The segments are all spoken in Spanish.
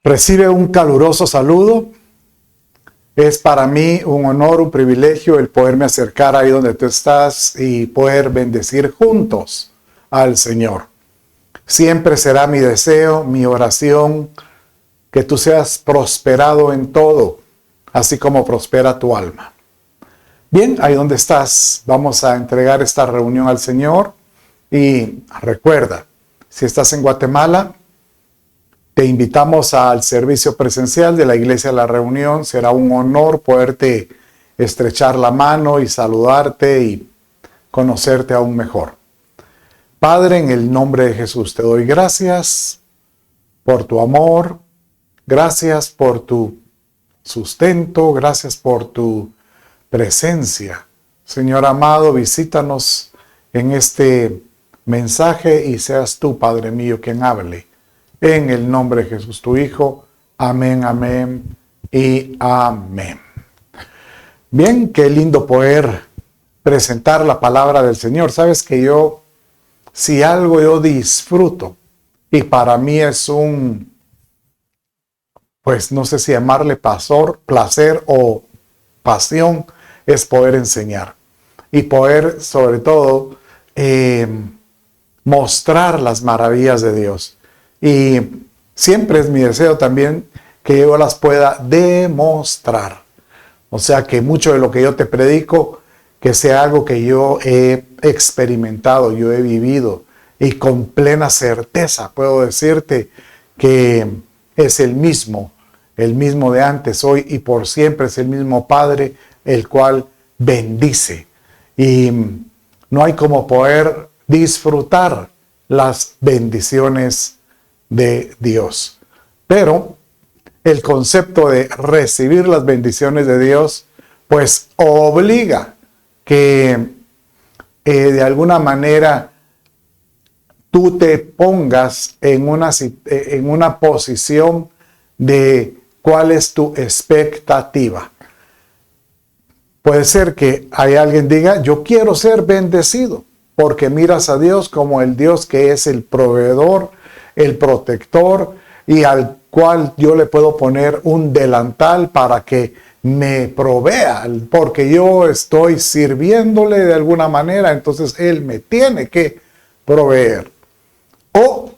Recibe un caluroso saludo. Es para mí un honor, un privilegio el poderme acercar ahí donde tú estás y poder bendecir juntos al Señor. Siempre será mi deseo, mi oración, que tú seas prosperado en todo, así como prospera tu alma. Bien, ahí donde estás, vamos a entregar esta reunión al Señor. Y recuerda, si estás en Guatemala, te invitamos al servicio presencial de la Iglesia de la Reunión. Será un honor poderte estrechar la mano y saludarte y conocerte aún mejor. Padre, en el nombre de Jesús, te doy gracias por tu amor, gracias por tu sustento, gracias por tu presencia. Señor amado, visítanos en este mensaje y seas tú, Padre mío, quien hable. En el nombre de Jesús, tu Hijo. Amén, amén y amén. Bien, qué lindo poder presentar la palabra del Señor. Sabes que si algo yo disfruto, y para mí es pues no sé si llamarle placer o pasión, es poder enseñar. Y poder, sobre todo, mostrar las maravillas de Dios. Y siempre es mi deseo también que yo las pueda demostrar. O sea, que mucho de lo que yo te predico, que sea algo que yo he experimentado, yo he vivido. Y con plena certeza puedo decirte que es el mismo de antes, hoy y por siempre. Es el mismo Padre, el cual bendice. Y no hay como poder disfrutar las bendiciones de Dios. Pero el concepto de recibir las bendiciones de Dios, pues obliga que de alguna manera tú te pongas en una posición de cuál es tu expectativa. Puede ser que hay alguien diga, yo quiero ser bendecido, porque miras a Dios como el Dios que es el proveedor, el protector, y al cual yo le puedo poner un delantal para que me provea, porque yo estoy sirviéndole de alguna manera, entonces Él me tiene que proveer. O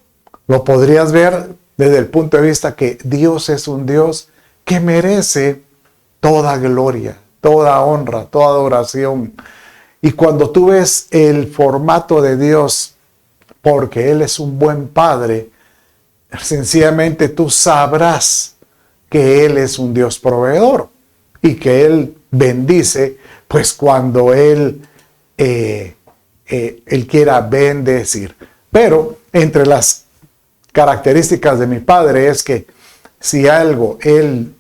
lo podrías ver desde el punto de vista que Dios es un Dios que merece toda gloria, toda honra, toda adoración. Y cuando tú ves el formato de Dios, porque Él es un buen Padre, sencillamente tú sabrás que Él es un Dios proveedor y que Él bendice, pues cuando Él quiera bendecir. Pero entre las características de mi Padre es que si algo Él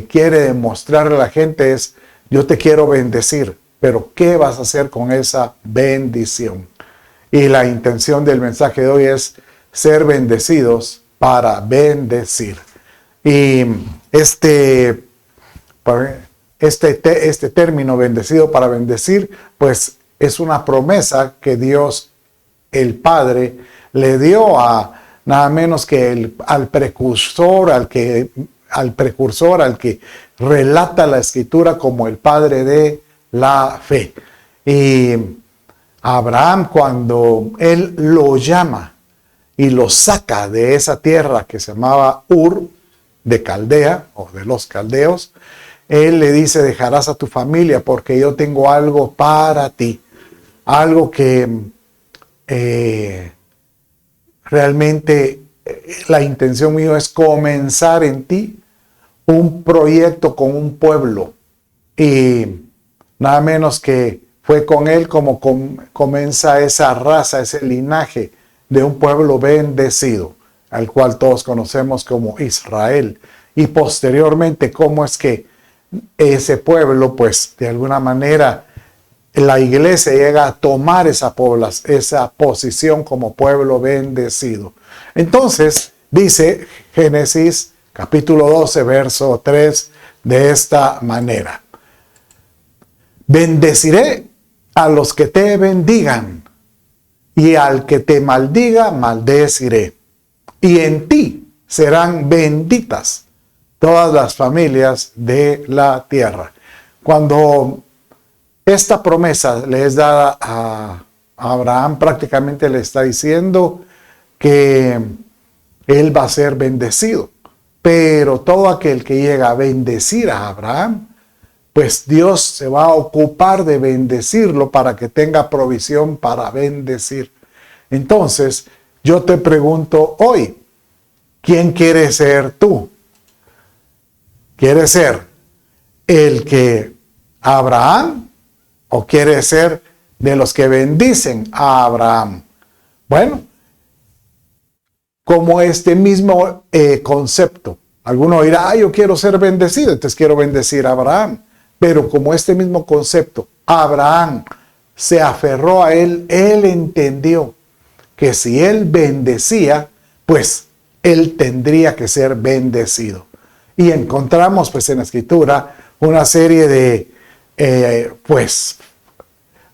quiere demostrarle a la gente es, yo te quiero bendecir, pero ¿qué vas a hacer con esa bendición? Y la intención del mensaje de hoy es ser bendecidos para bendecir. Y este término bendecido para bendecir, pues es una promesa que Dios, el Padre, le dio a nada menos que al precursor, al que relata la Escritura como el Padre de la fe. Y Abraham, cuando él lo llama y lo saca de esa tierra que se llamaba Ur de Caldea o de los caldeos, él le dice, dejarás a tu familia porque yo tengo algo para ti, algo que realmente la intención mía es comenzar en ti un proyecto con un pueblo. Y nada menos que fue con él como comienza esa raza, ese linaje de un pueblo bendecido, al cual todos conocemos como Israel. Y posteriormente, cómo es que ese pueblo, pues de alguna manera, la iglesia llega a tomar esa posición como pueblo bendecido. Entonces, dice Génesis capítulo 12, verso 3, de esta manera. Bendeciré a los que te bendigan, y al que te maldiga, maldeciré. Y en ti serán benditas todas las familias de la tierra. Cuando esta promesa le es dada a Abraham, prácticamente le está diciendo que él va a ser bendecido. Pero todo aquel que llega a bendecir a Abraham, pues Dios se va a ocupar de bendecirlo para que tenga provisión para bendecir. Entonces, yo te pregunto hoy, ¿quién quieres ser tú? ¿Quieres ser el que Abraham o quieres ser de los que bendicen a Abraham? Bueno, como este mismo concepto. Alguno dirá, yo quiero ser bendecido, entonces quiero bendecir a Abraham. Pero como este mismo concepto, Abraham se aferró a él, él entendió que si él bendecía, pues él tendría que ser bendecido. Y encontramos pues en la Escritura una serie de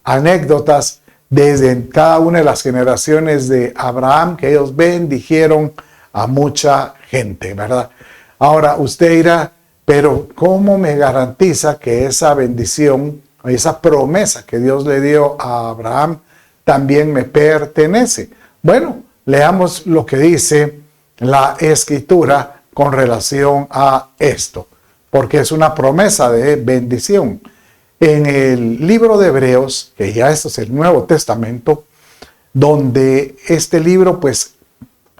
anécdotas desde cada una de las generaciones de Abraham, que ellos bendijeron a mucha gente, ¿verdad? Ahora usted dirá, pero ¿cómo me garantiza que esa bendición, esa promesa que Dios le dio a Abraham también me pertenece? Bueno, leamos lo que dice la Escritura con relación a esto, porque es una promesa de bendición. En el libro de Hebreos, que ya esto es el Nuevo Testamento, donde este libro pues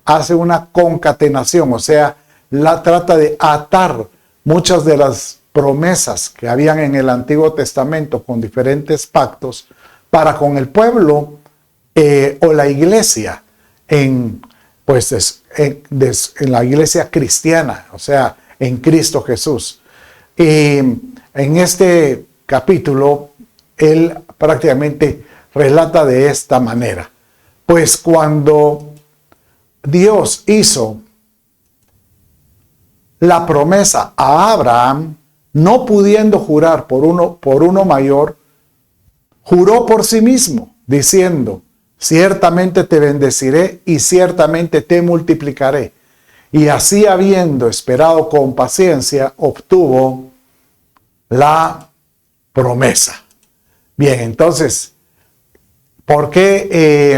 hace una concatenación, o sea, trata de atar muchas de las promesas que habían en el Antiguo Testamento con diferentes pactos para con el pueblo o la iglesia en la iglesia cristiana, o sea, en Cristo Jesús. Y en este capítulo, él prácticamente relata de esta manera. Pues cuando Dios hizo la promesa a Abraham, no pudiendo jurar por uno mayor, juró por sí mismo, diciendo, ciertamente te bendeciré y ciertamente te multiplicaré. Y así, habiendo esperado con paciencia, obtuvo la promesa. Bien, entonces, ¿por qué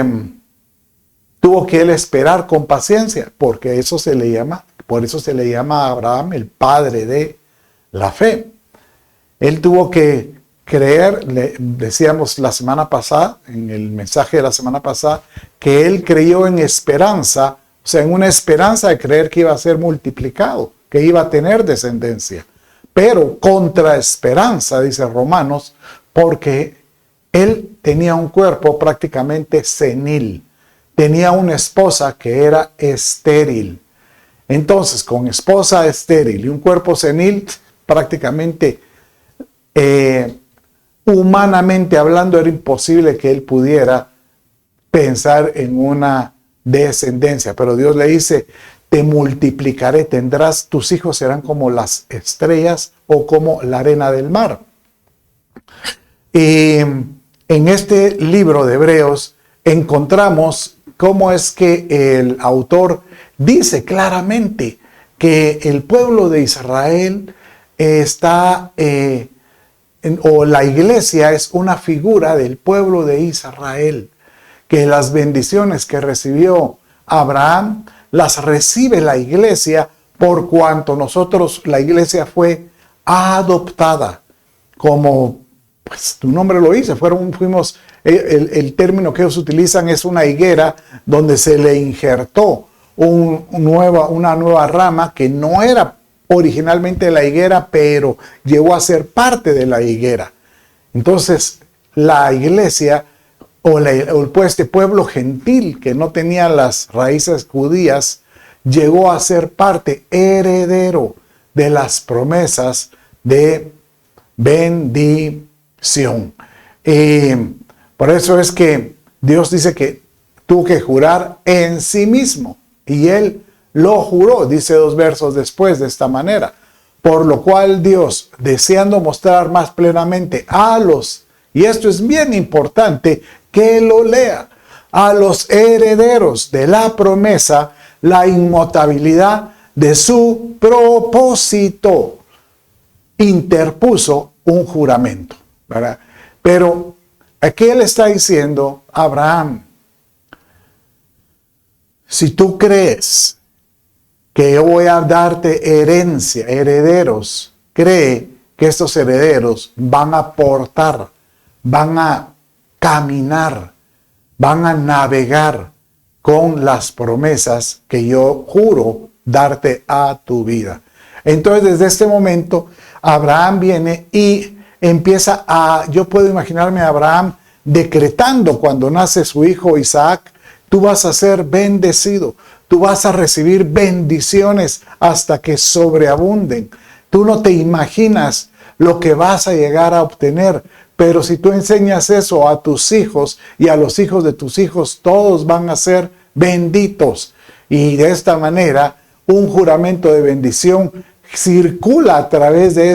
tuvo que él esperar con paciencia? Porque eso se le llama, por eso se le llama a Abraham el padre de la fe. Él tuvo que creer, decíamos la semana pasada, en el mensaje de la semana pasada, que él creyó en esperanza, o sea, en una esperanza de creer que iba a ser multiplicado, que iba a tener descendencia. Pero contra esperanza, dice Romanos, porque él tenía un cuerpo prácticamente senil. Tenía una esposa que era estéril. Entonces, con esposa estéril y un cuerpo senil, prácticamente, humanamente hablando, era imposible que él pudiera pensar en una descendencia. Pero Dios le dice, te multiplicaré, tus hijos serán como las estrellas o como la arena del mar. Y en este libro de Hebreos encontramos cómo es que el autor dice claramente que el pueblo de Israel o la iglesia es una figura del pueblo de Israel, que las bendiciones que recibió Abraham las recibe la iglesia por cuanto la iglesia fue adoptada, como pues tu nombre lo dice, el término que ellos utilizan es una higuera donde se le injertó una nueva rama que no era originalmente la higuera, pero llegó a ser parte de la higuera. Entonces, la iglesia este pueblo gentil que no tenía las raíces judías, llegó a ser parte, heredero de las promesas de bendición. Por eso es que Dios dice que tuvo que jurar en sí mismo, y él lo juró, dice 2 versos después, de esta manera. Por lo cual Dios, deseando mostrar más plenamente y esto es bien importante que lo lea, a los herederos de la promesa, la inmutabilidad de su propósito. Interpuso un juramento, ¿verdad? Pero aquí él está diciendo, Abraham, si tú crees que yo voy a darte herencia, herederos, cree que estos herederos van a portar, van a caminar, van a navegar con las promesas que yo juro darte a tu vida. Entonces, desde este momento, Abraham viene y empieza yo puedo imaginarme a Abraham decretando cuando nace su hijo Isaac, tú vas a ser bendecido, tú vas a recibir bendiciones hasta que sobreabunden. Tú no te imaginas lo que vas a llegar a obtener, pero si tú enseñas eso a tus hijos y a los hijos de tus hijos, todos van a ser benditos. Y de esta manera, un juramento de bendición circula a través de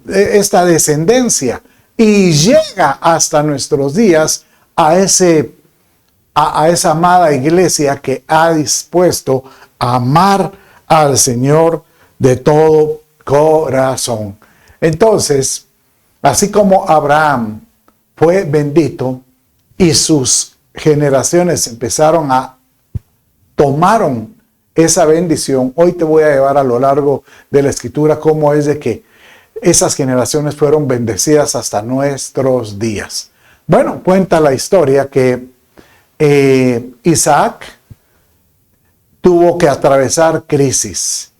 esta descendencia y llega hasta nuestros días a esa amada iglesia que ha dispuesto a amar al Señor de todo corazón. Entonces, así como Abraham fue bendito y sus generaciones tomaron esa bendición, hoy te voy a llevar a lo largo de la escritura cómo es de que esas generaciones fueron bendecidas hasta nuestros días. Bueno, cuenta la historia que Isaac tuvo que atravesar crisis.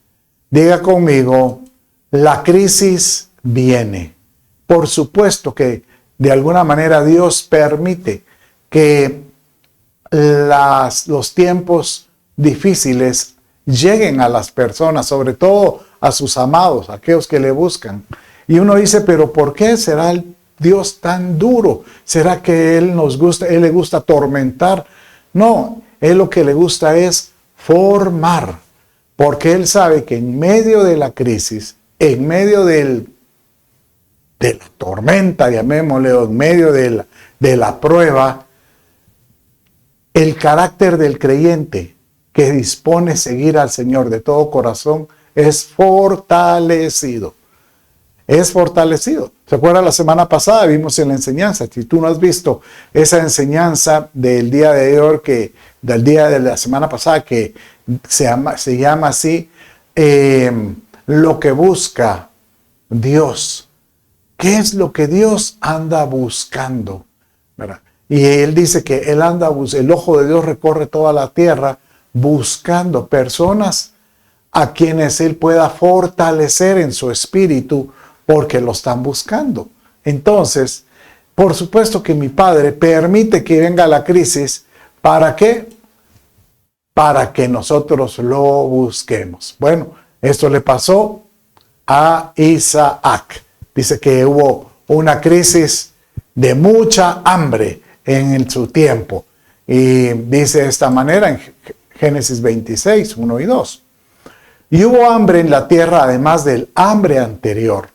Diga conmigo, la crisis viene. Por supuesto que de alguna manera Dios permite que los tiempos difíciles lleguen a las personas, sobre todo a sus amados, aquellos que le buscan. Y uno dice, pero ¿por qué será el Dios tan duro? ¿Será que Él le gusta atormentar? No, Él lo que le gusta es formar, porque Él sabe que en medio de la crisis, en medio de la tormenta, llamémosle, o en medio de la prueba, el carácter del creyente que dispone seguir al Señor de todo corazón es fortalecido. Es fortalecido. ¿Se acuerdan? La semana pasada vimos en la enseñanza. Si tú no has visto esa enseñanza del día de hoy, del día de la semana pasada, que se llama así, lo que busca Dios. ¿Qué es lo que Dios anda buscando? ¿Verdad? Y él dice que el ojo de Dios recorre toda la tierra buscando personas a quienes Él pueda fortalecer en su espíritu porque lo están buscando. Entonces, por supuesto que mi Padre permite que venga la crisis. ¿Para qué? Para que nosotros lo busquemos. Bueno, esto le pasó a Isaac. Dice que hubo una crisis de mucha hambre en su tiempo. Y dice de esta manera en Génesis 26, 1 y 2. Y hubo hambre en la tierra además del hambre anterior.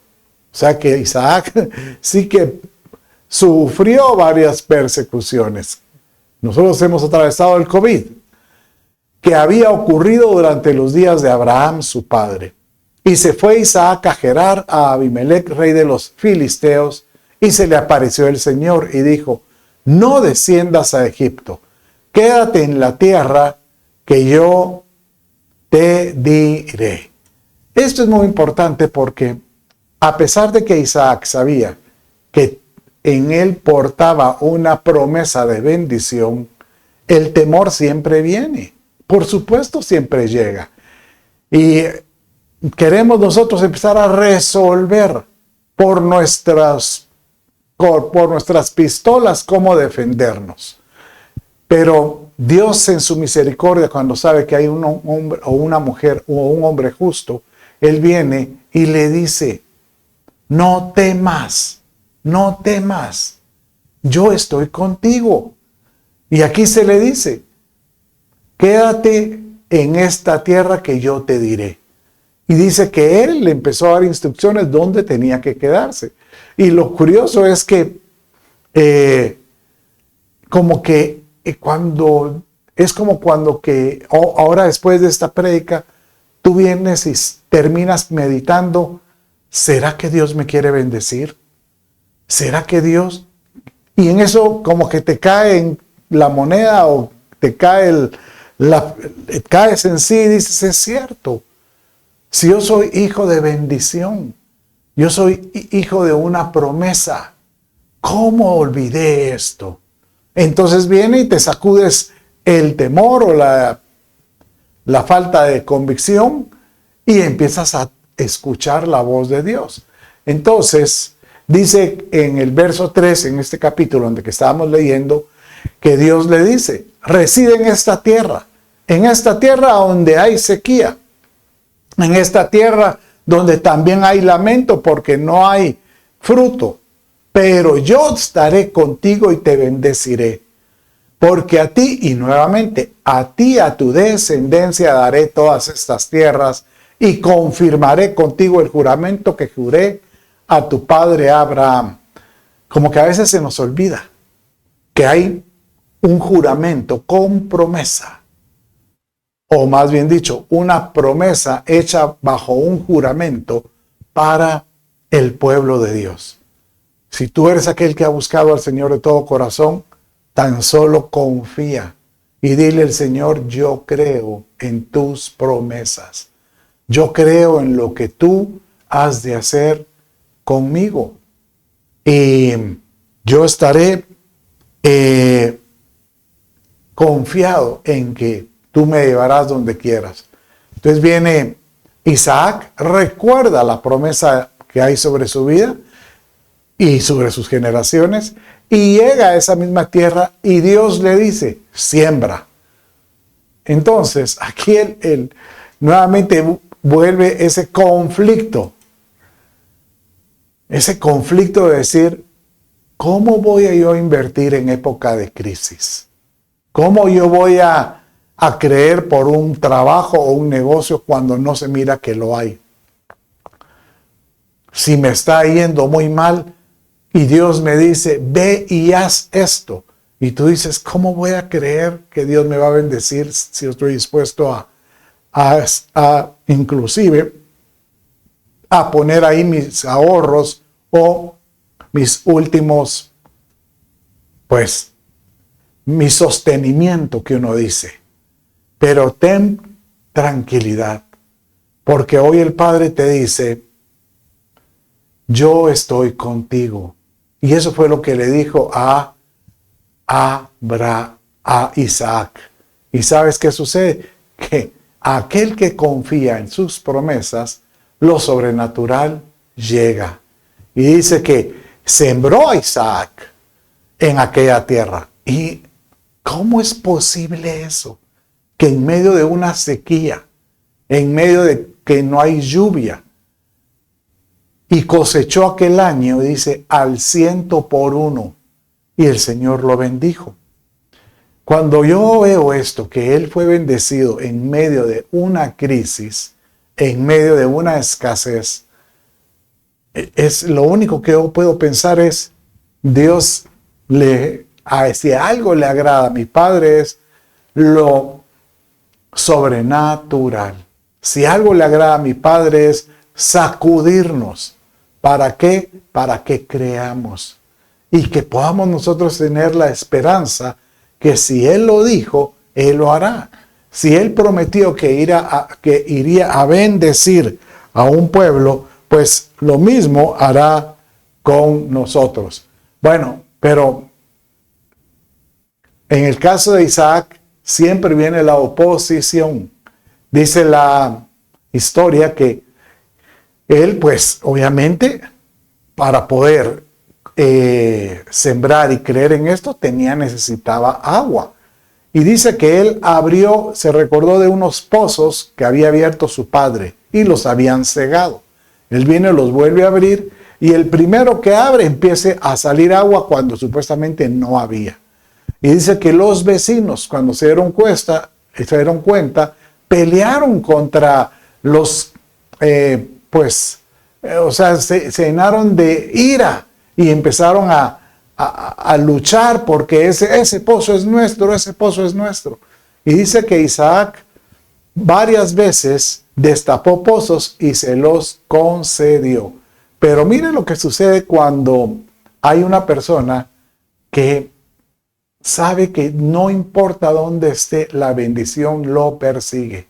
O sea que Isaac sí que sufrió varias persecuciones. Nosotros hemos atravesado el COVID, que había ocurrido durante los días de Abraham, su padre. Y se fue Isaac a Gerar a Abimelech, rey de los filisteos, y se le apareció el Señor y dijo, no desciendas a Egipto, quédate en la tierra que yo te diré. Esto es muy importante porque a pesar de que Isaac sabía que en él portaba una promesa de bendición, el temor siempre viene. Por supuesto, siempre llega. Y queremos nosotros empezar a resolver por nuestras pistolas cómo defendernos. Pero Dios en su misericordia, cuando sabe que hay un hombre o una mujer o un hombre justo, Él viene y le dice, no temas, no temas, yo estoy contigo. Y aquí se le dice, quédate en esta tierra que yo te diré. Y dice que Él le empezó a dar instrucciones dónde tenía que quedarse. Y lo curioso es que como que cuando es como cuando ahora después de esta prédica, tú vienes y terminas meditando, ¿será que Dios me quiere bendecir? ¿Será que Dios? Y en eso como que te cae en la moneda o te cae caes en sí y dices, es cierto. Si yo soy hijo de bendición, yo soy hijo de una promesa, ¿cómo olvidé esto? Entonces viene y te sacudes el temor o la falta de convicción y empiezas a escuchar la voz de Dios. Entonces, dice en el verso 3, en este capítulo donde que estábamos leyendo, que Dios le dice, reside en esta tierra donde hay sequía, en esta tierra donde también hay lamento porque no hay fruto, pero yo estaré contigo y te bendeciré. Porque a ti, y nuevamente, a ti, a tu descendencia daré todas estas tierras y confirmaré contigo el juramento que juré a tu padre Abraham. Como que a veces se nos olvida que hay un juramento con promesa. O más bien dicho, una promesa hecha bajo un juramento para el pueblo de Dios. Si tú eres aquel que ha buscado al Señor de todo corazón, tan solo confía y dile al Señor, yo creo en tus promesas. Yo creo en lo que tú has de hacer conmigo. Y yo estaré confiado en que tú me llevarás donde quieras. Entonces viene Isaac, recuerda la promesa que hay sobre su vida y sobre sus generaciones, y llega a esa misma tierra y Dios le dice, siembra. Entonces, aquí él nuevamente vuelve ese conflicto de decir, ¿cómo voy yo a invertir en época de crisis? ¿Cómo yo voy a creer por un trabajo o un negocio cuando no se mira que lo hay? Si me está yendo muy mal y Dios me dice, ve y haz esto. Y tú dices, ¿cómo voy a creer que Dios me va a bendecir si estoy dispuesto a inclusive a poner ahí mis ahorros o mis últimos, pues, mi sostenimiento que uno dice? Pero ten tranquilidad, porque hoy el Padre te dice, yo estoy contigo. Y eso fue lo que le dijo a Isaac. ¿Y sabes qué sucede? Que aquel que confía en sus promesas, lo sobrenatural llega. Y dice que sembró a Isaac en aquella tierra. ¿Y cómo es posible eso? Que en medio de una sequía, en medio de que no hay lluvia, y cosechó aquel año, dice, al 100%, y el Señor lo bendijo. Cuando yo veo esto, que él fue bendecido en medio de una crisis, en medio de una escasez, es lo único que yo puedo pensar es, Dios si algo le agrada a mi Padre es lo sobrenatural. Si algo le agrada a mi Padre es sacudirnos. ¿Para qué? Para que creamos y que podamos nosotros tener la esperanza que si Él lo dijo, Él lo hará. Si Él prometió que iría a bendecir a un pueblo, pues lo mismo hará con nosotros. Bueno, pero en el caso de Isaac siempre viene la oposición. Dice la historia que él, pues, obviamente, para poder sembrar y creer en esto, necesitaba agua. Y dice que él se recordó de unos pozos que había abierto su padre y los habían cegado. Él viene, los vuelve a abrir y el primero que abre empieza a salir agua cuando supuestamente no había. Y dice que los vecinos, cuando se dieron cuenta, pelearon contra los se llenaron de ira y empezaron a luchar porque ese pozo es nuestro, ese pozo es nuestro. Y dice que Isaac varias veces destapó pozos y se los concedió. Pero mire lo que sucede cuando hay una persona que sabe que no importa dónde esté, la bendición lo persigue.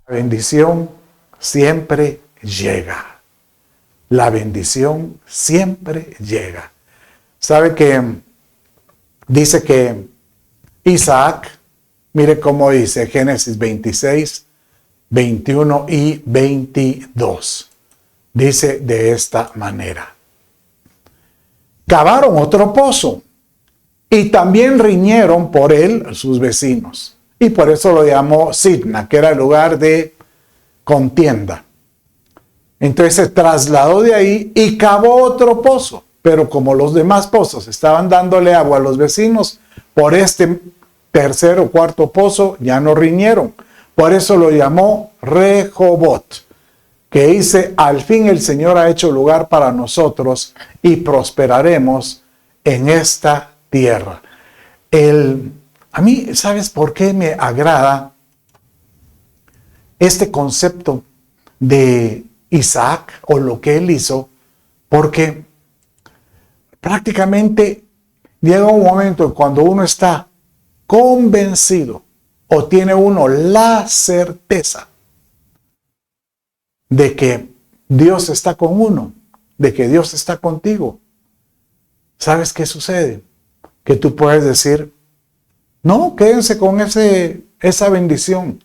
La bendición siempre llega. La bendición siempre llega. ¿Sabe que dice que Isaac, mire cómo dice Génesis 26, 21 y 22. Dice de esta manera. Cavaron otro pozo y también riñeron por él sus vecinos. Y por eso lo llamó Sitna, que era el lugar de contienda. Entonces se trasladó de ahí y cavó otro pozo. Pero como los demás pozos estaban dándole agua a los vecinos, por este tercer o cuarto pozo ya no riñeron. Por eso lo llamó Rehobot, que dice, al fin el Señor ha hecho lugar para nosotros y prosperaremos en esta tierra. A mí, ¿sabes por qué me agrada este concepto de Isaac o lo que él hizo? Porque prácticamente llega un momento cuando uno está convencido o tiene uno la certeza de que Dios está con uno, de que Dios está contigo. ¿Sabes qué sucede? Que tú puedes decir, no, quédense con esa bendición.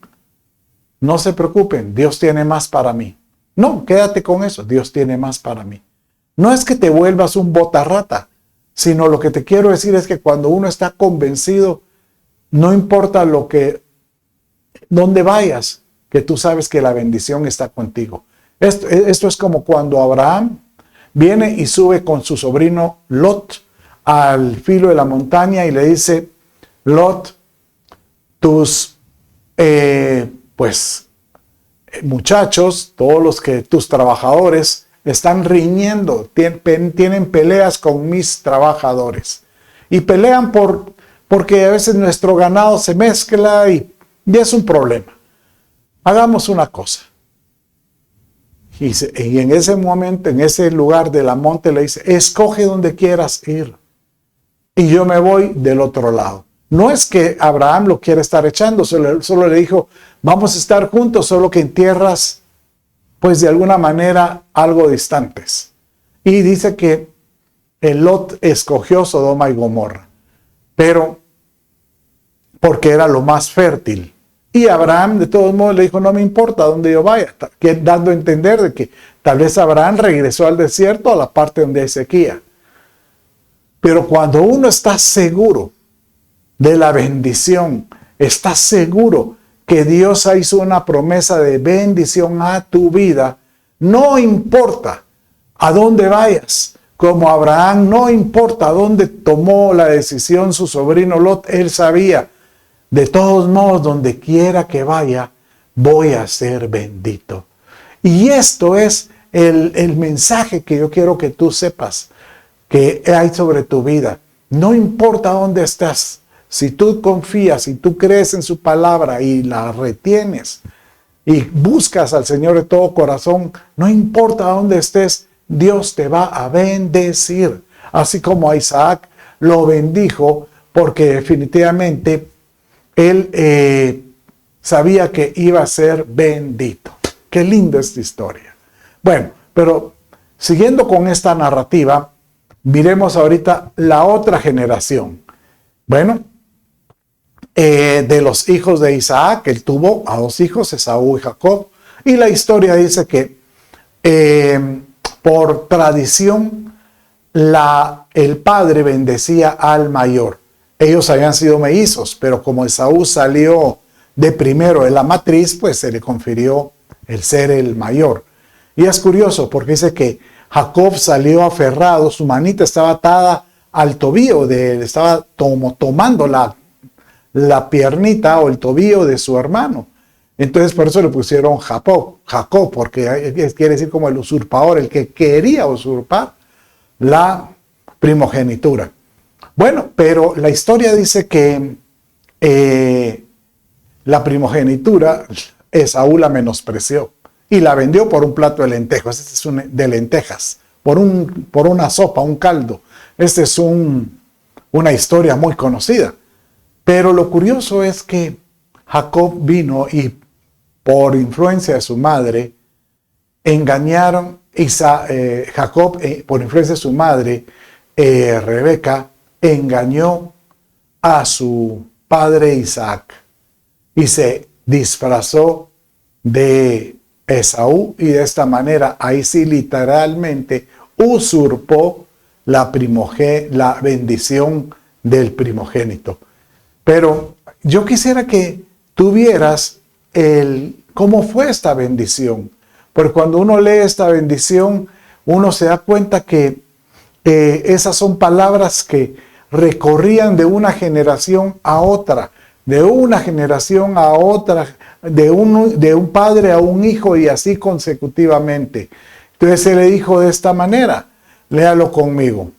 No se preocupen, Dios tiene más para mí. No, quédate con eso, Dios tiene más para mí. No es que te vuelvas un botarrata, sino lo que te quiero decir es que cuando uno está convencido, no importa dónde vayas, que tú sabes que la bendición está contigo. Esto es como cuando Abraham viene y sube con su sobrino Lot al filo de la montaña y le dice, Lot, tus muchachos, tus trabajadores están riñendo, tienen peleas con mis trabajadores. Y pelean porque a veces nuestro ganado se mezcla y es un problema. Hagamos una cosa. Y en ese momento, en ese lugar de la monte, le dice, escoge donde quieras ir. Y yo me voy del otro lado. No es que Abraham lo quiera estar echando, solo le dijo, vamos a estar juntos, solo que en tierras, pues de alguna manera, algo distantes. Y dice que Lot escogió Sodoma y Gomorra, pero porque era lo más fértil. Y Abraham, de todos modos, le dijo, no me importa dónde yo vaya, dando a entender de que tal vez Abraham regresó al desierto, a la parte donde hay sequía. Pero cuando uno está seguro de la bendición, está seguro que Dios hizo una promesa de bendición a tu vida, no importa a dónde vayas. Como Abraham, no importa dónde tomó la decisión su sobrino Lot, él sabía, de todos modos, donde quiera que vaya, voy a ser bendito. Y esto es el mensaje que yo quiero que tú sepas que hay sobre tu vida. No importa dónde estás, si tú confías, si tú crees en su palabra y la retienes y buscas al Señor de todo corazón, no importa dónde estés, Dios te va a bendecir. Así como a Isaac lo bendijo, porque definitivamente él sabía que iba a ser bendito. Qué linda esta historia. Bueno, pero siguiendo con esta narrativa, miremos ahorita la otra generación. Bueno, de los hijos de Isaac, él tuvo a dos hijos, Esaú y Jacob, y la historia dice que por tradición el padre bendecía al mayor. Ellos habían sido mellizos, pero como Esaú salió de primero de la matriz, pues se le confirió el ser el mayor. Y es curioso porque dice que Jacob salió aferrado, su manita estaba atada al tobillo, estaba tomando la piernita o el tobillo de su hermano. Entonces por eso le pusieron Jacob, porque quiere decir como el usurpador, el que quería usurpar la primogenitura. Bueno, pero la historia dice que la primogenitura Esaú la menospreció y la vendió por un plato de lentejas. Este es de lentejas, por una sopa, un caldo. Esta es una historia muy conocida. Pero lo curioso es que Jacob vino y por influencia de su madre engañaron Jacob, por influencia de su madre, Rebeca, engañó a su padre Isaac y se disfrazó de Esaú y de esta manera, ahí sí literalmente usurpó la bendición del primogénito. Pero yo quisiera que tuvieras cómo fue esta bendición. Porque cuando uno lee esta bendición, uno se da cuenta que esas son palabras que recorrían de una generación a otra, de una generación a otra, de un padre a un hijo y así consecutivamente. Entonces se le dijo de esta manera, léalo conmigo.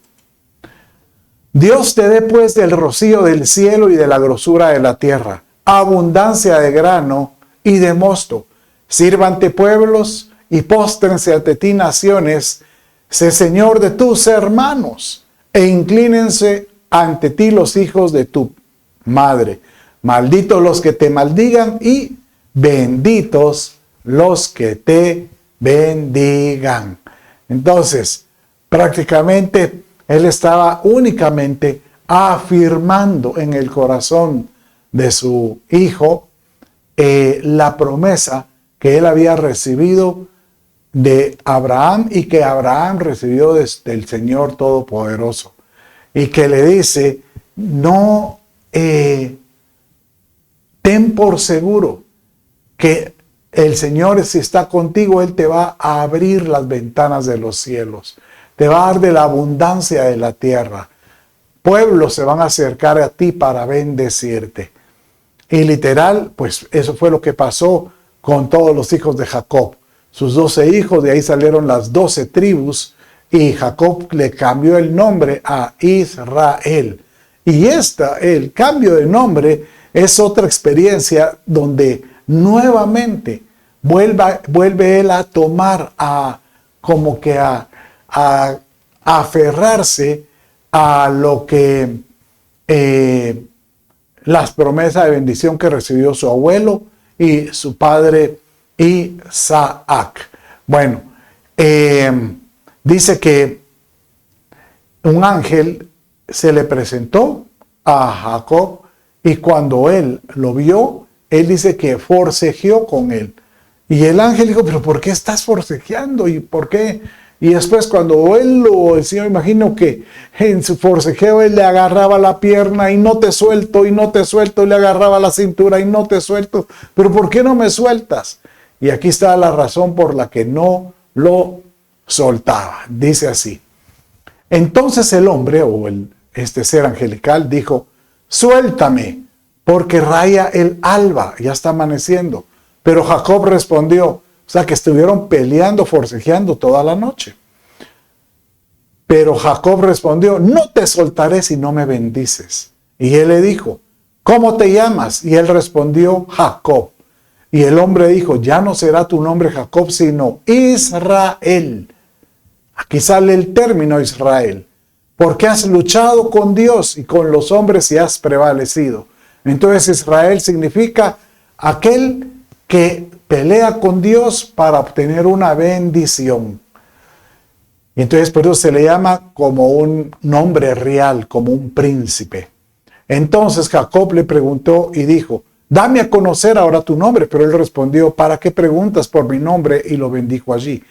Dios te dé pues del rocío del cielo y de la grosura de la tierra, abundancia de grano y de mosto. Sírvante pueblos y póstrense ante ti naciones, sé Señor de tus hermanos, e inclínense ante ti los hijos de tu madre. Malditos los que te maldigan y benditos los que te bendigan. Entonces, prácticamente él estaba únicamente afirmando en el corazón de su hijo la promesa que él había recibido de Abraham y que Abraham recibió del Señor Todopoderoso. Y que le dice, no, ten por seguro que el Señor, si está contigo, Él te va a abrir las ventanas de los cielos. Te va a dar de la abundancia de la tierra. Pueblos se van a acercar a ti para bendecirte. Y literal, pues eso fue lo que pasó con todos los hijos de Jacob. Sus 12 hijos, de ahí salieron las 12 tribus, y Jacob le cambió el nombre a Israel. Y el cambio de nombre es otra experiencia donde nuevamente vuelve él a tomar, como que a aferrarse a lo que las promesas de bendición que recibió su abuelo y su padre Isaac. Bueno, dice que un ángel se le presentó a Jacob y cuando él lo vio, él dice que forcejeó con él. Y el ángel dijo, pero ¿por qué estás forcejeando? ¿Y por qué? Y después cuando el Señor, imagino que en su forcejeo él le agarraba la pierna y no te suelto, y no te suelto, y le agarraba la cintura y no te suelto. Pero ¿por qué no me sueltas? Y aquí está la razón por la que no lo soltaba. Dice así. Entonces el hombre, o este ser angelical, dijo, suéltame, porque raya el alba, ya está amaneciendo. Pero Jacob respondió, o sea que estuvieron peleando, forcejeando toda la noche. Pero Jacob respondió, no te soltaré si no me bendices. Y él le dijo, ¿cómo te llamas? Y él respondió, Jacob. Y el hombre dijo, ya no será tu nombre Jacob, sino Israel. Aquí sale el término Israel. Porque has luchado con Dios y con los hombres y has prevalecido. Entonces Israel significa aquel que pelea con Dios para obtener una bendición. Y entonces por eso se le llama como un nombre real, como un príncipe. Entonces Jacob le preguntó y dijo, dame a conocer ahora tu nombre. Pero él respondió, ¿para qué preguntas por mi nombre? Y lo bendijo allí.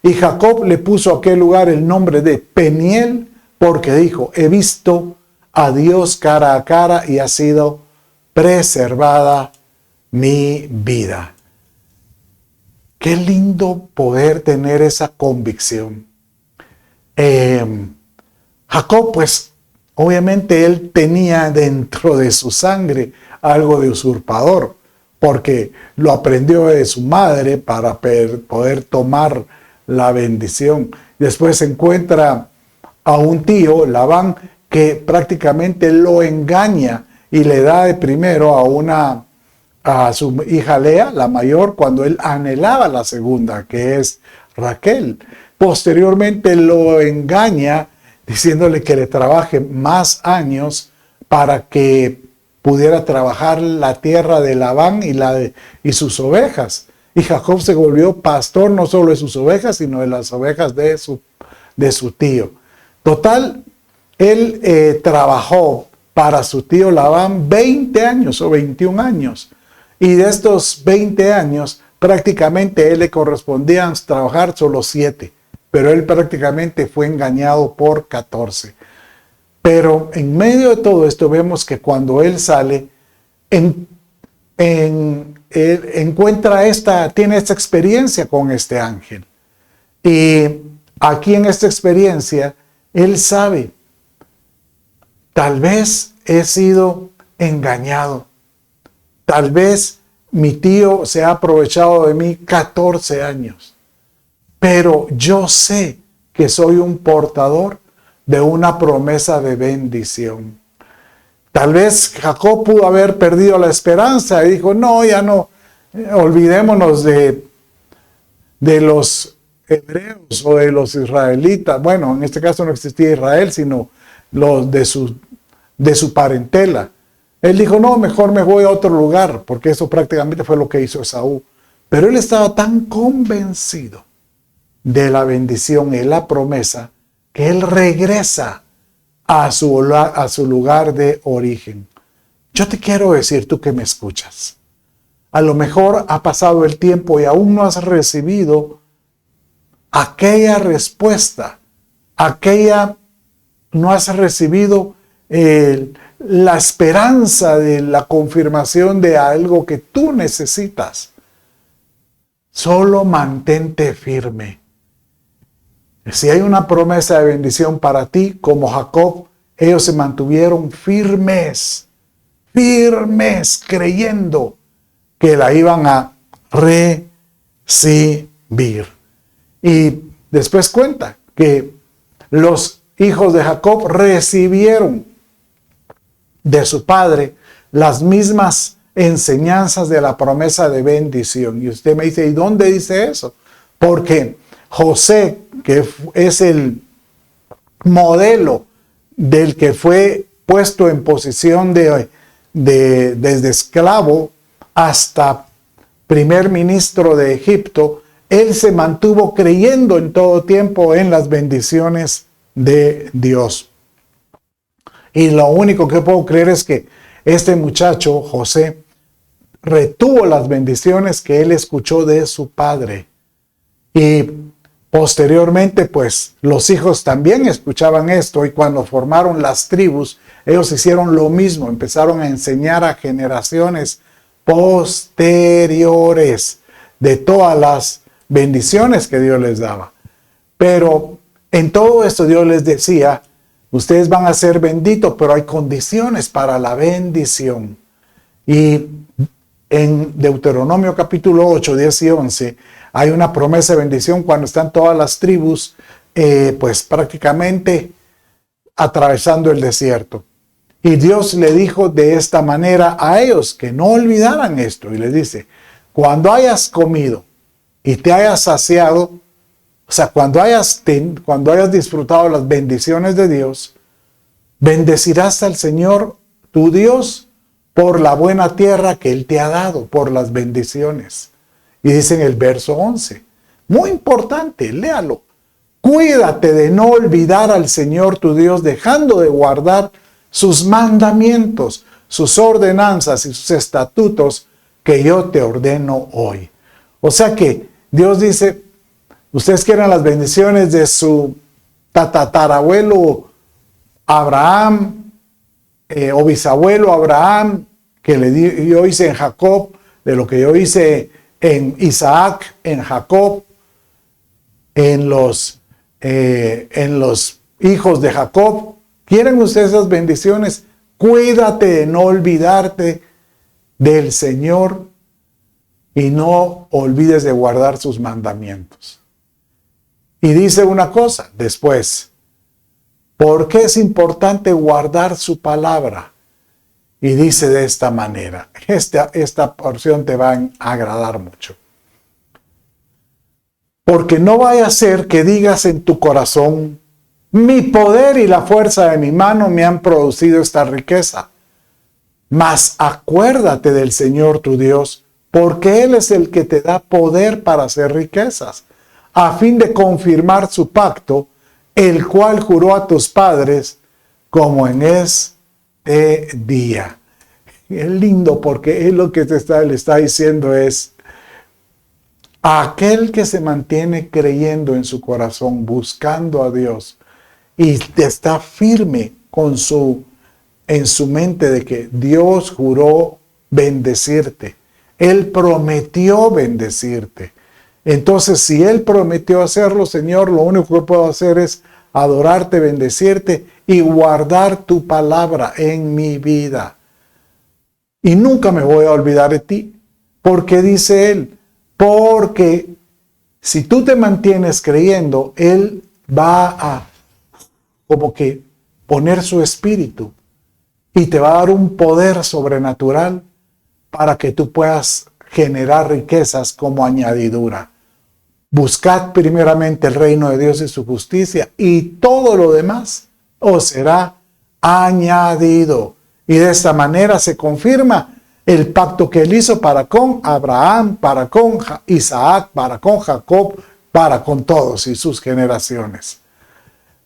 Y Jacob le puso a aquel lugar el nombre de Peniel, porque dijo, he visto a Dios cara a cara y ha sido preservada mi vida. Qué lindo poder tener esa convicción. Jacob, pues, obviamente él tenía dentro de su sangre algo de usurpador, porque lo aprendió de su madre para poder tomar la bendición. Después se encuentra a un tío, Labán, que prácticamente lo engaña y le da de primero a su hija Lea, la mayor, cuando él anhelaba la segunda, que es Raquel. Posteriormente lo engaña diciéndole que le trabaje más años para que pudiera trabajar la tierra de Labán y sus ovejas. Y Jacob se volvió pastor no solo de sus ovejas, sino de las ovejas de su tío. Total, él trabajó para su tío Labán 20 años o 21 años. Y de estos 20 años, prácticamente él le correspondían trabajar solo 7. Pero él prácticamente fue engañado por 14. Pero en medio de todo esto vemos que cuando él sale, tiene esta experiencia con este ángel. Y aquí en esta experiencia, él sabe, tal vez he sido engañado. Tal vez mi tío se ha aprovechado de mí 14 años. Pero yo sé que soy un portador de una promesa de bendición. Tal vez Jacob pudo haber perdido la esperanza y dijo, no, ya no, olvidémonos de los hebreos o de los israelitas. Bueno, en este caso no existía Israel, sino los de su parentela. Él dijo, no, mejor me voy a otro lugar, porque eso prácticamente fue lo que hizo Esaú. Pero él estaba tan convencido de la bendición y la promesa que él regresa a su lugar de origen. Yo te quiero decir, tú que me escuchas, a lo mejor ha pasado el tiempo y aún no has recibido aquella respuesta, no has recibido la esperanza de la confirmación de algo que tú necesitas. Solo mantente firme. Si hay una promesa de bendición para ti, como Jacob, ellos se mantuvieron firmes, creyendo que la iban a recibir. Y después cuenta que los hijos de Jacob recibieron de su padre las mismas enseñanzas de la promesa de bendición. Y usted me dice, ¿y dónde dice eso? Porque José, que es el modelo del que fue puesto en posición desde esclavo hasta primer ministro de Egipto, él se mantuvo creyendo en todo tiempo en las bendiciones de Dios. Y lo único que puedo creer es que este muchacho, José, retuvo las bendiciones que él escuchó de su padre. Y posteriormente, pues, los hijos también escuchaban esto, y cuando formaron las tribus, ellos hicieron lo mismo, empezaron a enseñar a generaciones posteriores de todas las bendiciones que Dios les daba. Pero en todo esto Dios les decía, ustedes van a ser benditos, pero hay condiciones para la bendición. Y en Deuteronomio capítulo 8, 10 y 11, hay una promesa de bendición cuando están todas las tribus, pues prácticamente atravesando el desierto. Y Dios le dijo de esta manera a ellos que no olvidaran esto. Y les dice, cuando hayas comido y te hayas saciado, o sea, cuando hayas disfrutado las bendiciones de Dios, bendecirás al Señor tu Dios por la buena tierra que Él te ha dado, por las bendiciones. Y dice en el verso 11, muy importante, léalo. Cuídate de no olvidar al Señor tu Dios, dejando de guardar sus mandamientos, sus ordenanzas y sus estatutos que yo te ordeno hoy. O sea que Dios dice, ustedes quieren las bendiciones de su tatarabuelo Abraham, o bisabuelo Abraham, que yo hice en Jacob, de lo que yo hice en Isaac, en Jacob, en los hijos de Jacob. ¿Quieren ustedes esas bendiciones? Cuídate de no olvidarte del Señor y no olvides de guardar sus mandamientos. Y dice una cosa después, ¿Por qué es importante guardar su palabra? Y dice de esta manera, esta porción te va a agradar mucho. Porque no vaya a ser que digas en tu corazón, mi poder y la fuerza de mi mano me han producido esta riqueza. Mas acuérdate del Señor tu Dios, porque Él es el que te da poder para hacer riquezas, a fin de confirmar su pacto, el cual juró a tus padres, como en este día. Es lindo porque es lo que le está diciendo es, aquel que se mantiene creyendo en su corazón, buscando a Dios, y está firme en su mente de que Dios juró bendecirte. Él prometió bendecirte. Entonces, si Él prometió hacerlo, Señor, lo único que puedo hacer es adorarte, bendecirte y guardar tu palabra en mi vida. Y nunca me voy a olvidar de ti. Porque dice Él, porque si tú te mantienes creyendo, Él va a como que poner su espíritu y te va a dar un poder sobrenatural para que tú puedas generar riquezas como añadidura. Buscad primeramente el reino de Dios y su justicia, y todo lo demás os será añadido. Y de esta manera se confirma el pacto que Él hizo para con Abraham, para con Isaac, para con Jacob, para con todos y sus generaciones.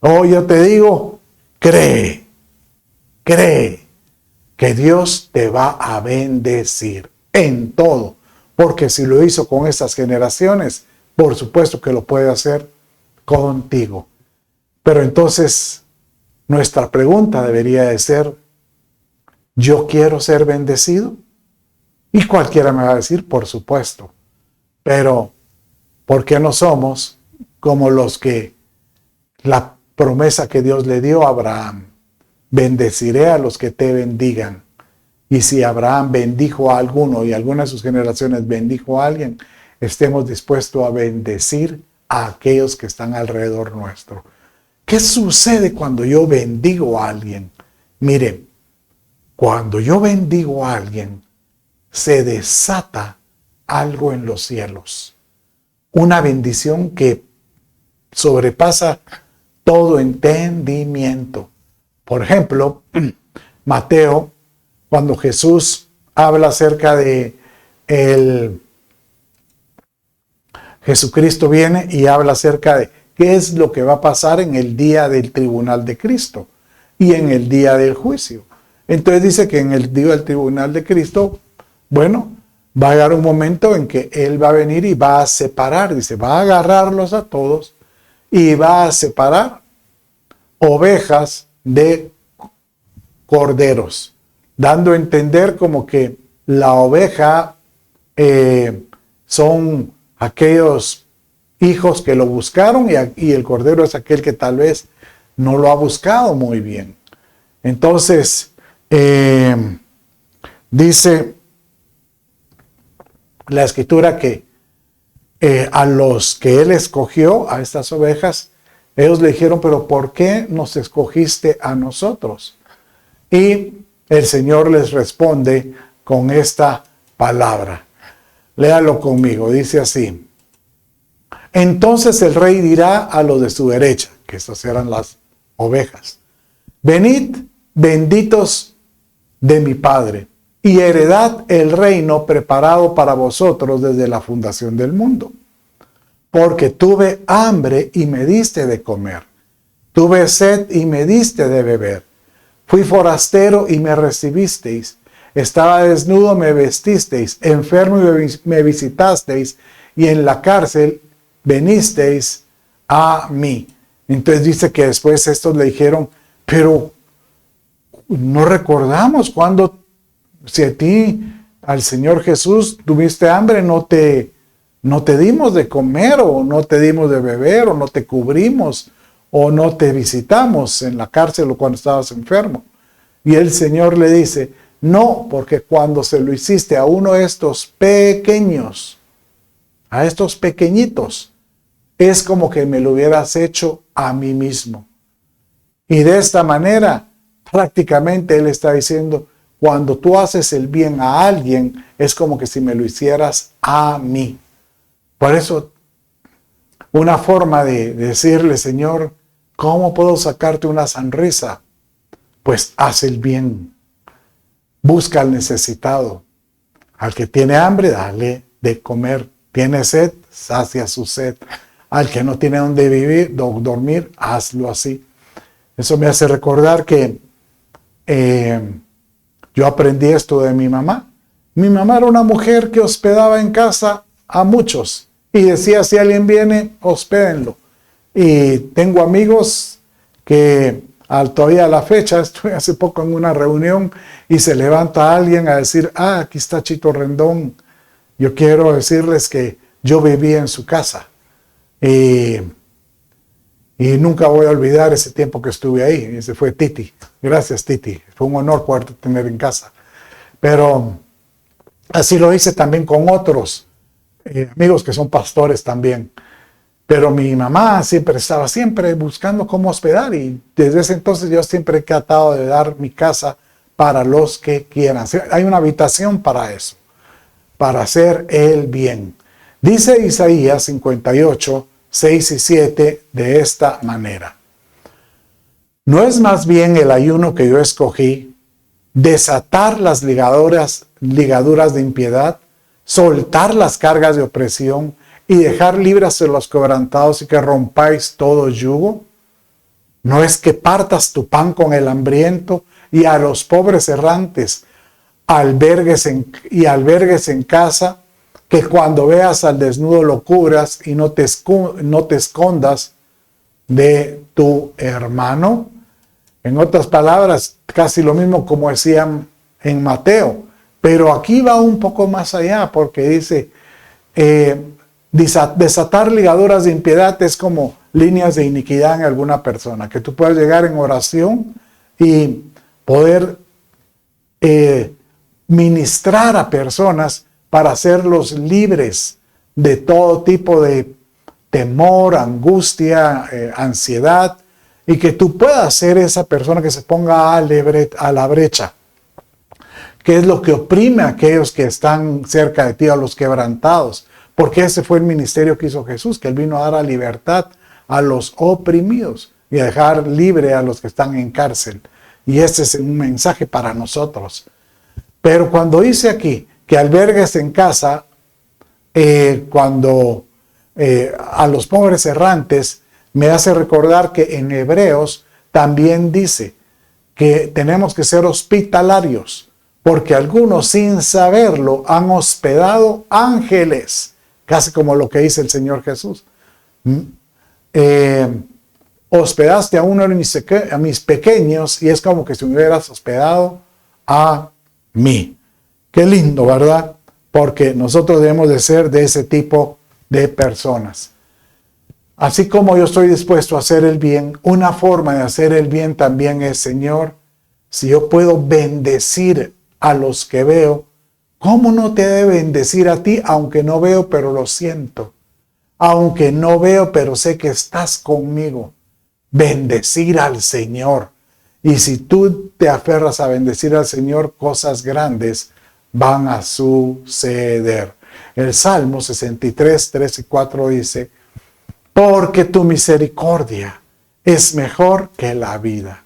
Oh, yo te digo, cree que Dios te va a bendecir en todo, porque si lo hizo con estas generaciones, por supuesto que lo puede hacer contigo. Pero entonces, nuestra pregunta debería de ser, ¿yo quiero ser bendecido? Y cualquiera me va a decir, por supuesto. Pero, ¿por qué no somos como los que la promesa que Dios le dio a Abraham? Bendeciré a los que te bendigan. Y si Abraham bendijo a alguno y alguna de sus generaciones bendijo a alguien, estemos dispuestos a bendecir a aquellos que están alrededor nuestro. ¿Qué sucede cuando yo bendigo a alguien? Mire, cuando yo bendigo a alguien, se desata algo en los cielos. Una bendición que sobrepasa todo entendimiento. Por ejemplo, Mateo, cuando Jesús habla acerca de Jesucristo viene y habla acerca de qué es lo que va a pasar en el día del tribunal de Cristo y en el día del juicio. Entonces dice que en el día del tribunal de Cristo, bueno, va a llegar un momento en que Él va a venir y va a separar, dice, va a agarrarlos a todos y va a separar ovejas de corderos, dando a entender como que la oveja son aquellos hijos que lo buscaron y el cordero es aquel que tal vez no lo ha buscado muy bien. Entonces, dice la escritura que a los que Él escogió, a estas ovejas, ellos le dijeron, pero ¿por qué nos escogiste a nosotros? Y el Señor les responde con esta palabra. Léalo conmigo, dice así. Entonces el rey dirá a los de su derecha, que estas eran las ovejas, venid, benditos de mi Padre, y heredad el reino preparado para vosotros desde la fundación del mundo. Porque tuve hambre y me diste de comer, tuve sed y me diste de beber, fui forastero y me recibisteis, estaba desnudo, me vestisteis, enfermo y me visitasteis, y en la cárcel venisteis a mí. Entonces dice que después estos le dijeron, pero no recordamos cuando, si a ti, al Señor Jesús, tuviste hambre, no te dimos de comer, o no te dimos de beber, o no te cubrimos, o no te visitamos en la cárcel o cuando estabas enfermo. Y el Señor le dice, no, porque cuando se lo hiciste a uno de estos pequeños, a estos pequeñitos, es como que me lo hubieras hecho a mí mismo. Y de esta manera, prácticamente Él está diciendo, cuando tú haces el bien a alguien, es como que si me lo hicieras a mí. Por eso, una forma de decirle, Señor, ¿cómo puedo sacarte una sonrisa? Pues haz el bien. Busca al necesitado. Al que tiene hambre, dale de comer. Tiene sed, sacia su sed. Al que no tiene donde vivir, dormir, hazlo así. Eso me hace recordar que yo aprendí esto de mi mamá. Mi mamá era una mujer que hospedaba en casa a muchos y decía, si alguien viene, hospédenlo. Y tengo amigos que todavía a la fecha, estuve hace poco en una reunión y se levanta alguien a decir, aquí está Chito Rendón. Yo quiero decirles que yo vivía en su casa. Y nunca voy a olvidar ese tiempo que estuve ahí. Ese fue Titi. Gracias, Titi. Fue un honor poderte tener en casa. Pero así lo hice también con otros amigos que son pastores también. Pero mi mamá estaba buscando cómo hospedar y desde ese entonces yo siempre he tratado de dar mi casa para los que quieran. Hay una habitación para eso, para hacer el bien. Dice Isaías 58, 6 y 7 de esta manera. ¿No es más bien el ayuno que yo escogí, desatar las ligaduras de impiedad, soltar las cargas de opresión y dejar libres a los quebrantados y que rompáis todo yugo? ¿No es que partas tu pan con el hambriento y a los pobres errantes albergues en casa, que cuando veas al desnudo lo cubras y no te escondas de tu hermano? En otras palabras, casi lo mismo como decían en Mateo, pero aquí va un poco más allá porque dice, desatar ligaduras de impiedad es como líneas de iniquidad en alguna persona, que tú puedas llegar en oración y poder ministrar a personas para hacerlos libres de todo tipo de temor, angustia, ansiedad, y que tú puedas ser esa persona que se ponga a la brecha, que es lo que oprime a aquellos que están cerca de ti, a los quebrantados, porque ese fue el ministerio que hizo Jesús, que Él vino a dar libertad a los oprimidos y a dejar libre a los que están en cárcel. Y este es un mensaje para nosotros. Pero cuando dice aquí que albergues en casa, a los pobres errantes, me hace recordar que en Hebreos también dice que tenemos que ser hospitalarios, porque algunos sin saberlo han hospedado ángeles, casi como lo que dice el Señor Jesús. Hospedaste a uno de mis pequeños y es como que si me hubieras hospedado a mí. Qué lindo, ¿verdad? Porque nosotros debemos de ser de ese tipo de personas. Así como yo estoy dispuesto a hacer el bien, una forma de hacer el bien también es, Señor, si yo puedo bendecir a los que veo, ¿cómo no te he de bendecir a ti, aunque no veo, pero lo siento? Aunque no veo, pero sé que estás conmigo. Bendecir al Señor. Y si tú te aferras a bendecir al Señor, cosas grandes van a suceder. El Salmo 63, 3 y 4 dice, porque tu misericordia es mejor que la vida.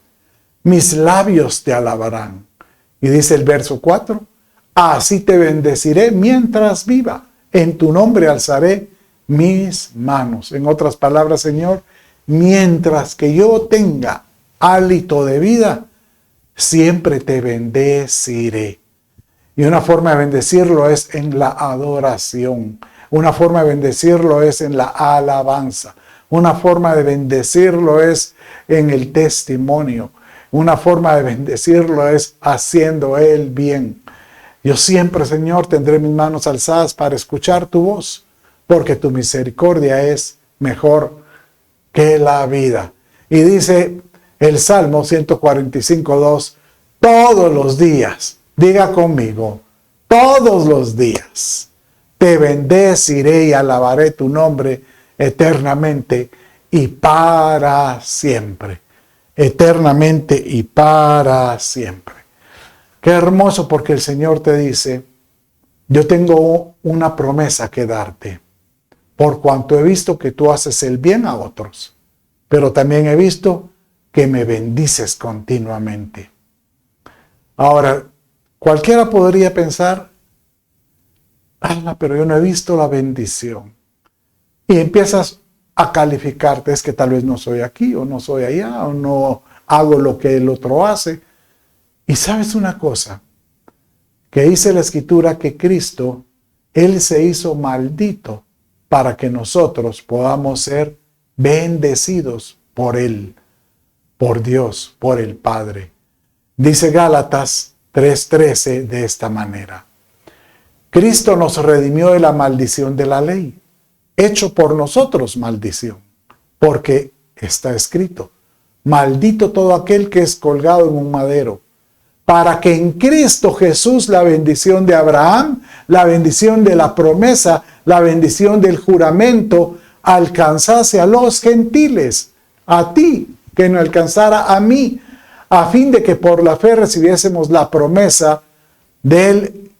Mis labios te alabarán. Y dice el verso 4, así te bendeciré mientras viva. En tu nombre alzaré mis manos. En otras palabras, Señor, mientras que yo tenga hálito de vida, siempre te bendeciré. Y una forma de bendecirlo es en la adoración. Una forma de bendecirlo es en la alabanza. Una forma de bendecirlo es en el testimonio. Una forma de bendecirlo es haciendo el bien. Yo siempre, Señor, tendré mis manos alzadas para escuchar tu voz, porque tu misericordia es mejor que la vida. Y dice el Salmo 145:2, todos los días, diga conmigo, todos los días, te bendeciré y alabaré tu nombre eternamente y para siempre. eternamente y para siempre. Qué hermoso, porque el Señor te dice: yo tengo una promesa que darte, por cuanto he visto que tú haces el bien a otros, pero también he visto que me bendices continuamente. Ahora, cualquiera podría pensar: pero yo no he visto la bendición. Y empiezas a calificarte: es que tal vez no soy aquí, o no soy allá, o no hago lo que el otro hace. Y sabes una cosa, que dice la Escritura que Cristo, Él se hizo maldito para que nosotros podamos ser bendecidos por Él, por Dios, por el Padre. Dice Gálatas 3:13 de esta manera: Cristo nos redimió de la maldición de la ley, hecho por nosotros maldición, porque está escrito: maldito todo aquel que es colgado en un madero, para que en Cristo Jesús la bendición de Abraham, la bendición de la promesa, la bendición del juramento, alcanzase a los gentiles, a ti, que no alcanzara a mí, a fin de que por la fe recibiésemos la promesa del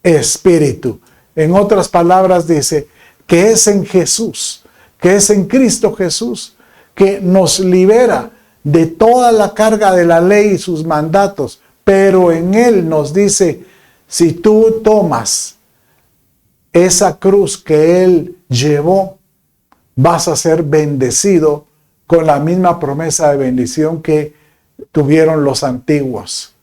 Espíritu. En otras palabras dice que es en Jesús, que es en Cristo Jesús, que nos libera de toda la carga de la ley y sus mandatos. Pero en Él nos dice: si tú tomas esa cruz que Él llevó, vas a ser bendecido con la misma promesa de bendición que tuvieron los antiguos.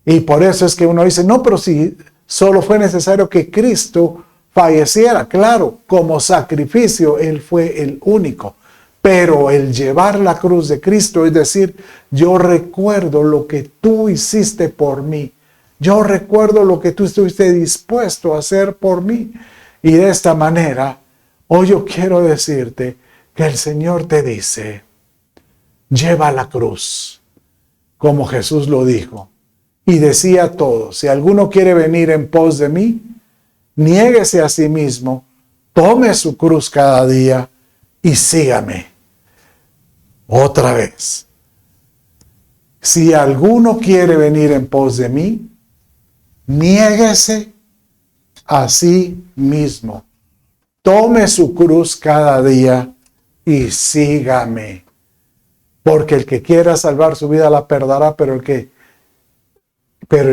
Y por eso es que uno dice: no, pero si solo fue necesario que Cristo falleciera, claro, como sacrificio, Él fue el único. Pero el llevar la cruz de Cristo es decir: yo recuerdo lo que tú hiciste por mí. Yo recuerdo lo que tú estuviste dispuesto a hacer por mí. Y de esta manera, hoy yo quiero decirte que el Señor te dice: lleva la cruz, como Jesús lo dijo. Y decía a todos: si alguno quiere venir en pos de mí, niéguese a sí mismo, tome su cruz cada día y sígame. Otra vez: si alguno quiere venir en pos de mí, niéguese a sí mismo, tome su cruz cada día y sígame. Porque el que quiera salvar su vida la perderá, pero el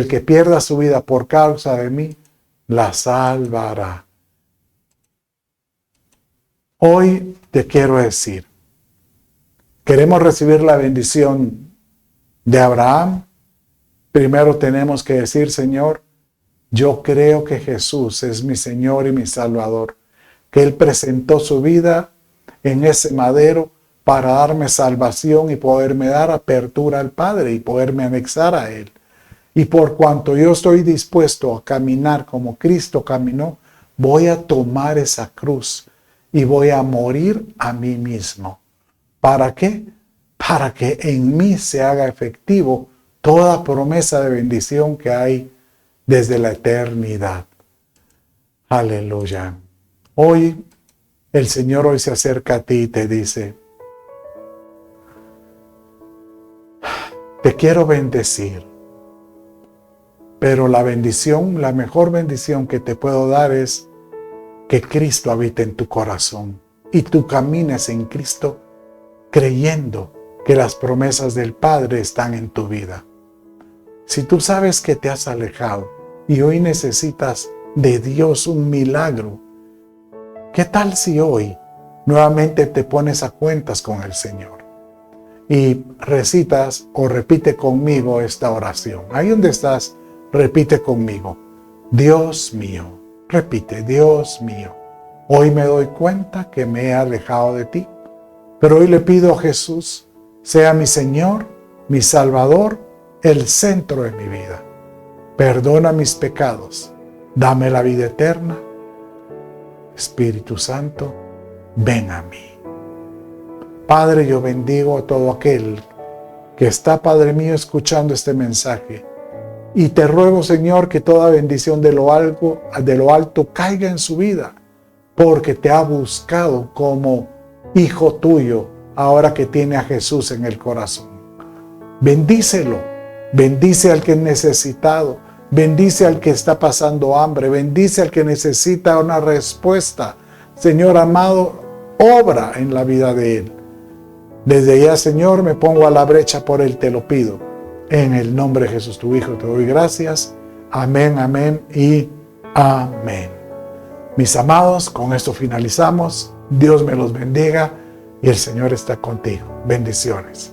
que pierda su vida por causa de mí, la salvará. Hoy te quiero decir: queremos recibir la bendición de Abraham. Primero tenemos que decir: Señor, yo creo que Jesús es mi Señor y mi Salvador, que Él presentó su vida en ese madero para darme salvación y poderme dar apertura al Padre y poderme anexar a Él. Y por cuanto yo estoy dispuesto a caminar como Cristo caminó, voy a tomar esa cruz y voy a morir a mí mismo. ¿Para qué? Para que en mí se haga efectivo toda promesa de bendición que hay desde la eternidad. Aleluya. Hoy, el Señor hoy se acerca a ti y te dice: te quiero bendecir, pero la bendición, la mejor bendición que te puedo dar es que Cristo habite en tu corazón y tú camines en Cristo creyendo que las promesas del Padre están en tu vida. Si tú sabes que te has alejado y hoy necesitas de Dios un milagro, ¿qué tal si hoy nuevamente te pones a cuentas con el Señor y recitas o repite conmigo esta oración? Ahí donde estás, repite conmigo: Dios mío. Repite: Dios mío, hoy me doy cuenta que me he alejado de ti, pero hoy le pido a Jesús sea mi Señor, mi Salvador, el centro de mi vida. Perdona mis pecados, dame la vida eterna. Espíritu Santo, ven a mí. Padre, yo bendigo a todo aquel que está, Padre mío, escuchando este mensaje. Y te ruego, Señor, que toda bendición de lo alto caiga en su vida, porque te ha buscado como hijo tuyo, ahora que tiene a Jesús en el corazón. Bendícelo. Bendice al que es necesitado. Bendice al que está pasando hambre. Bendice al que necesita una respuesta. Señor amado, obra en la vida de él. Desde ya, Señor, me pongo a la brecha por él, te lo pido. En el nombre de Jesús, tu Hijo, te doy gracias. Amén, amén y amén. Mis amados, con esto finalizamos. Dios me los bendiga y el Señor está contigo. Bendiciones.